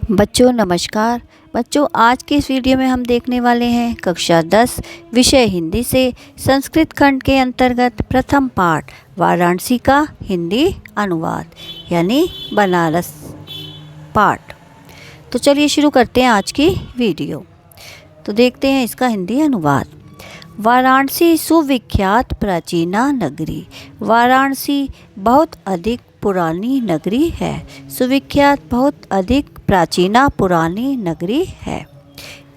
बच्चों नमस्कार। बच्चों आज के इस वीडियो में हम देखने वाले हैं कक्षा 10 विषय हिंदी से संस्कृत खंड के अंतर्गत प्रथम पाठ वाराणसी का हिंदी अनुवाद यानी बनारस पाठ। तो चलिए शुरू करते हैं आज की वीडियो। तो देखते हैं इसका हिंदी अनुवाद। वाराणसी सुविख्यात प्राचीना नगरी। वाराणसी बहुत अधिक पुरानी नगरी है। सुविख्यात बहुत अधिक प्राचीना पुरानी नगरी है।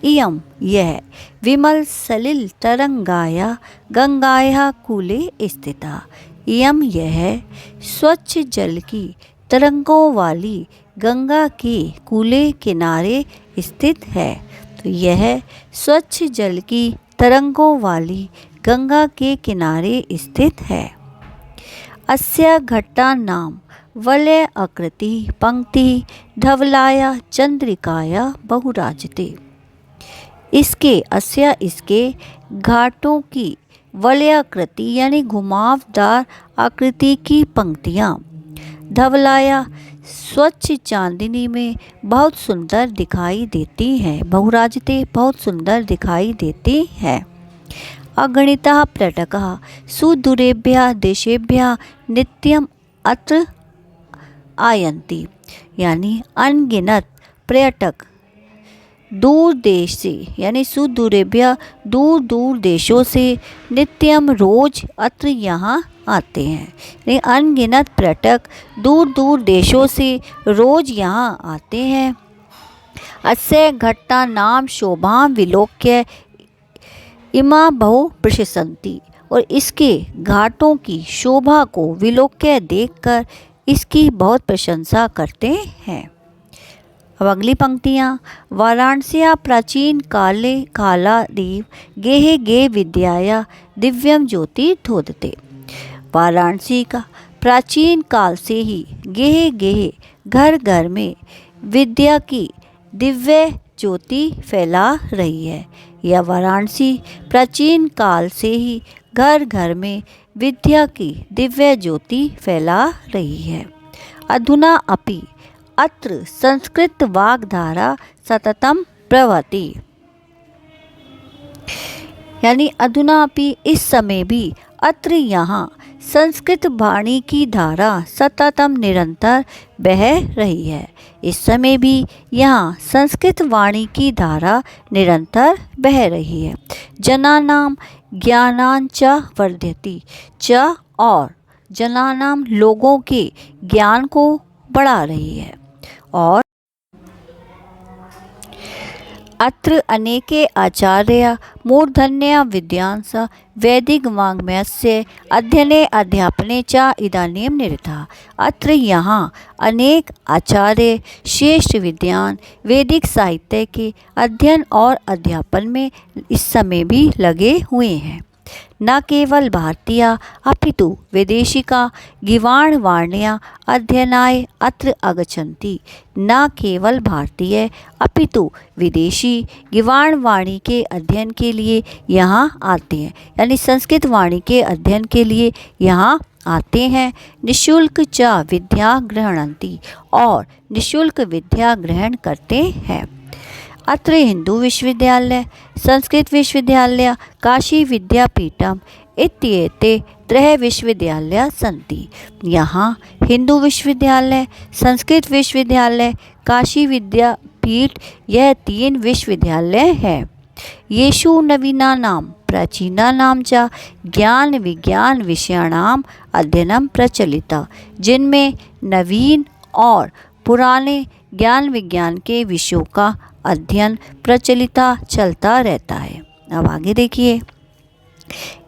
इयम यह विमल सलिल तरंगाया गंगाया कूले स्थिता। इयम यह स्वच्छ जल की तरंगों वाली गंगा के कूले किनारे स्थित है। तो यह स्वच्छ जल की तरंगों वाली गंगा के किनारे स्थित है। अस्या घट्टा नाम वलय आकृति पंक्ति धवलाया चंद्रिकाया बहुराजते। इसके घाटों की वलयाकृति यानी घुमावदार आकृति की पंक्तियाँ धवलाया स्वच्छ चांदनी में बहुत सुंदर दिखाई देती हैं। बहुराजते बहुत सुंदर दिखाई देती हैं। अगणितः पर्यटकः सुदूरेभ्यः देशेभ्यः नित्यम् अत्र आयन्ति। यानी अनगिनत पर्यटक दूर देश से यानी सुदूरेभ्यः दूर दूर देशों से नित्यम रोज अत्र यहाँ आते हैं। यानी अनगिनत पर्यटक दूर दूर देशों से रोज यहाँ आते हैं। अस्य घट्टा नाम शोभां विलोक्य इमा बहु प्रशंसन्ति। और इसके घाटों की शोभा को विलोक्य देखकर इसकी बहुत प्रशंसा करते हैं। अब अगली पंक्तियाँ। वाराणस्या प्राचीन काले कालादेव गेहे गे विद्याया दिव्यम ज्योति धोदते। वाराणसी का प्राचीन काल से ही गेहे गेहे घर घर में विद्या की दिव्य ज्योति फैला रही है। यह वाराणसी प्राचीन काल से ही घर घर में विद्या की दिव्य ज्योति फैला रही है। अधुना अपि अत्र संस्कृत वाग्धारा सततम प्रवहति। यानी अधुना अपि इस समय भी अत्र यहाँ संस्कृत वाणी की धारा सततम निरंतर बह रही है। इस समय भी यहाँ संस्कृत वाणी की धारा निरंतर बह रही है। जनानाम ज्ञानांच वर्धयति च और जनानाम लोगों के ज्ञान को बढ़ा रही है। और अत्र अनेके आचार्य मूर्धन्य विद्यांस वैदिक वाङ्मयस्य अध्ययने अध्यापने च इदानीं निरता। अत्र यहाँ अनेक आचार्य श्रेष्ठ विद्वान वैदिक साहित्य के अध्ययन और अध्यापन में इस समय भी लगे हुए हैं। न केवल भारतीय अपितु विदेशिका गीर्वाणवाण्या अध्ययनाय अत्र आगच्छन्ति। न केवल भारतीय अपितु विदेशी गीर्वाणवाणी के अध्ययन के लिए यहाँ आते हैं। यानी संस्कृत वाणी के अध्ययन के लिए यहाँ आते हैं। निःशुल्क च विद्या गृह्णन्ति और निःशुल्क विद्या ग्रहण करते हैं। अत्र हिंदू विश्वविद्यालय संस्कृत विश्वविद्यालय काशी विद्यापीठम इत्येते त्रय विश्वविद्यालय सन्ति। यहाँ हिंदू विश्वविद्यालय संस्कृत विश्वविद्यालय काशी विद्यापीठ यह 3 विश्वविद्यालय हैं। येषु नवीनानां प्राचीनानां च ज्ञान विज्ञान विषयाणाम अध्ययनम प्रचलिता। जिनमें नवीन और पुराने ज्ञान विज्ञान के विषयों का अध्ययन प्रचलिता चलता रहता है। अब आगे देखिए।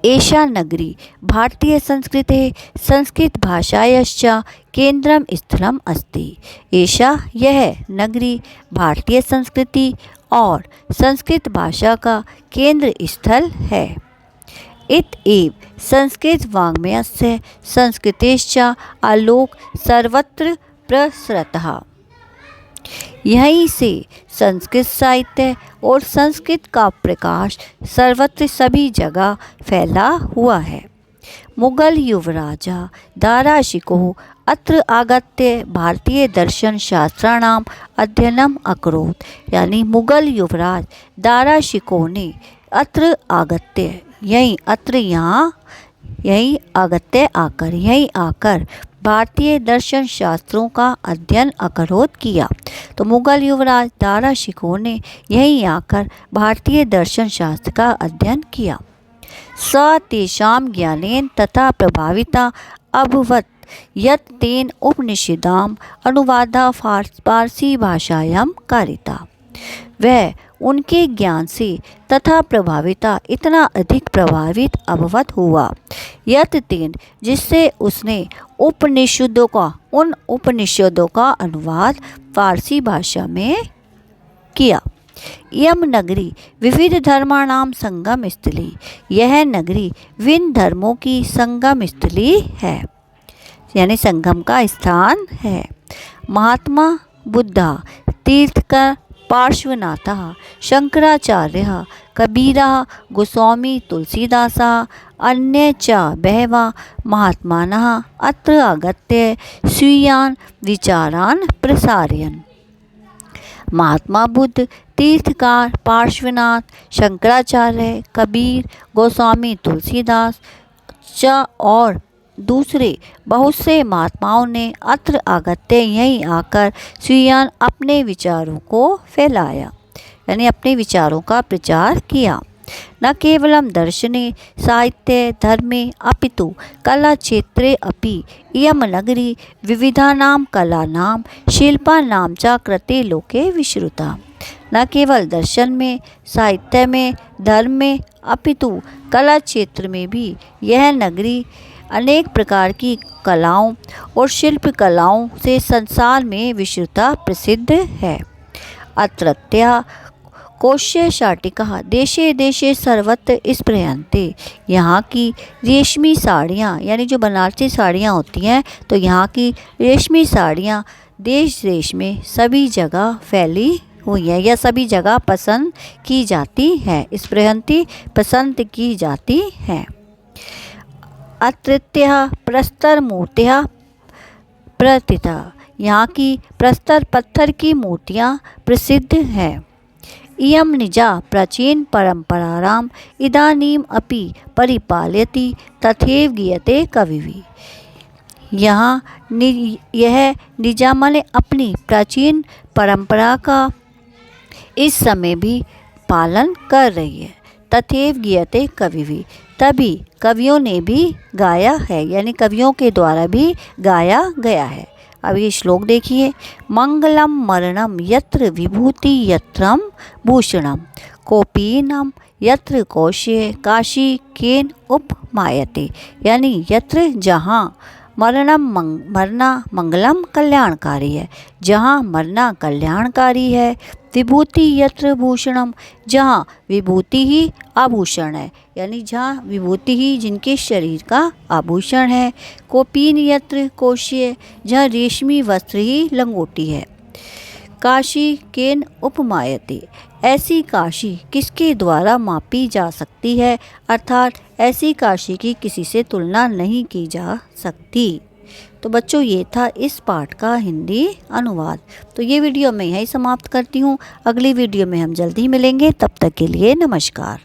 एषा नगरी भारतीय संस्कृते संस्कृत भाषायाश्च केंद्रम स्थलम अस्ति। एषा यह नगरी भारतीय संस्कृति और संस्कृत भाषा का केंद्र स्थल है। इत एव संस्कृत वाङ्मयस्य संस्कृतेश्च आलोक सर्वत्र प्रसरतः। यहीं से संस्कृत साहित्य और संस्कृत का प्रकाश सर्वत्र सभी जगह फैला हुआ है। मुगल युवराजा दाराशिकोः अत्र आगत्य भारतीय दर्शन शास्त्राणाम अध्ययनम अकरोत्। यानी मुगल युवराज दाराशिकों ने अत्र आगत्य, यहीं अत्र यहाँ, यहीं आगत्य आकर, यहीं आकर भारतीय दर्शन शास्त्रों का अध्ययन अकरोत किया। तो मुगल युवराज दाराशिकों ने यहीं आकर भारतीय दर्शन शास्त्र का अध्ययन किया। स तेषां ज्ञानेन तथा प्रभाविता अभवत् यत् तेन उपनिषदाम अनुवादा फारसी भाषायां कारिता। वह उनके ज्ञान से तथा प्रभाविता इतना अधिक प्रभावित अभवत हुआ, यत् तेन जिससे उसने उन उपनिषदों का अनुवाद फारसी भाषा में किया। यम नगरी विविध धर्माणाम संगम स्थली, यह नगरी विभिन्न धर्मों की संगम स्थली है, यानी संगम का स्थान है। महात्मा बुद्धा तीर्थकर पार्श्वनाथः शंकराचार्यः कबीरः गोस्वामी तुलसीदासः अन्ये च बहवः महात्मानः अत्र आगत्य स्वीयान् विचारान् प्रसारयन्। महात्मा बुद्ध, तीर्थकार, पार्श्वनाथ, शंकराचार्य, कबीर, गोस्वामी तुलसीदास च और दूसरे बहुत से महात्माओं ने अत्र आगत्य, यहीं आकर स्वीयान अपने विचारों को फैलाया, यानी अपने विचारों का प्रचार किया। न केवलं दर्शने साहित्ये धर्मे अपितु कला क्षेत्रे अपि इयं नगरी विविधानां कलानां शिल्पानां च कृते लोके विश्रुता। न केवल दर्शन में, साहित्य में, धर्म में, अपितु कला क्षेत्र में भी यह नगरी अनेक प्रकार की कलाओं और शिल्प कलाओं से संसार में विश्वता प्रसिद्ध है। अत्रत्या कोश्य शाटिका देशे देशे सर्वत्र स्प्रयन्ते। यहाँ की रेशमी साड़ियाँ, यानी जो बनारसी साड़ियाँ होती हैं, तो यहाँ की रेशमी साड़ियाँ देश देश में सभी जगह फैली हुई है या सभी जगह पसंद की जाती है। स्प्रयन्ति पसंद की जाती है। अत्रत्यः प्रस्तर मूर्तियाँ प्रतिता, यहाँ की प्रस्तर पत्थर की मूर्तियाँ प्रसिद्ध हैं। इयं निजा प्राचीन परंपराराम इदानीम अपि परिपाल्यते तथैव गीयते कविभिः। यह निजा माने अपनी प्राचीन परंपरा का इस समय भी पालन कर रही है। तथैव गीयते कविभिः, तभी कवियों ने भी गाया है, यानी कवियों के द्वारा भी गाया गया है। अब ये श्लोक देखिए। मंगलम मरणम यत्र विभूति यत्रम भूषणम कोपीनम यत्र कौशे काशी केन उपमायते। यानी यत्र जहाँ मरना मंगलम कल्याणकारी है, जहाँ मरना कल्याणकारी है। विभूति यत्र भूषणम, जहाँ विभूति ही आभूषण है, यानी जहाँ विभूति ही जिनके शरीर का आभूषण है। कोपीन यत्र कोश्य, जहाँ रेशमी वस्त्र ही लंगोटी है। काशी केन उपमायते, ऐसी काशी किसके द्वारा मापी जा सकती है, अर्थात ऐसी काशी की किसी से तुलना नहीं की जा सकती। तो बच्चों, ये था इस पाठ का हिंदी अनुवाद। तो ये वीडियो मैं यहीं समाप्त करती हूँ। अगली वीडियो में हम जल्दी मिलेंगे, तब तक के लिए नमस्कार।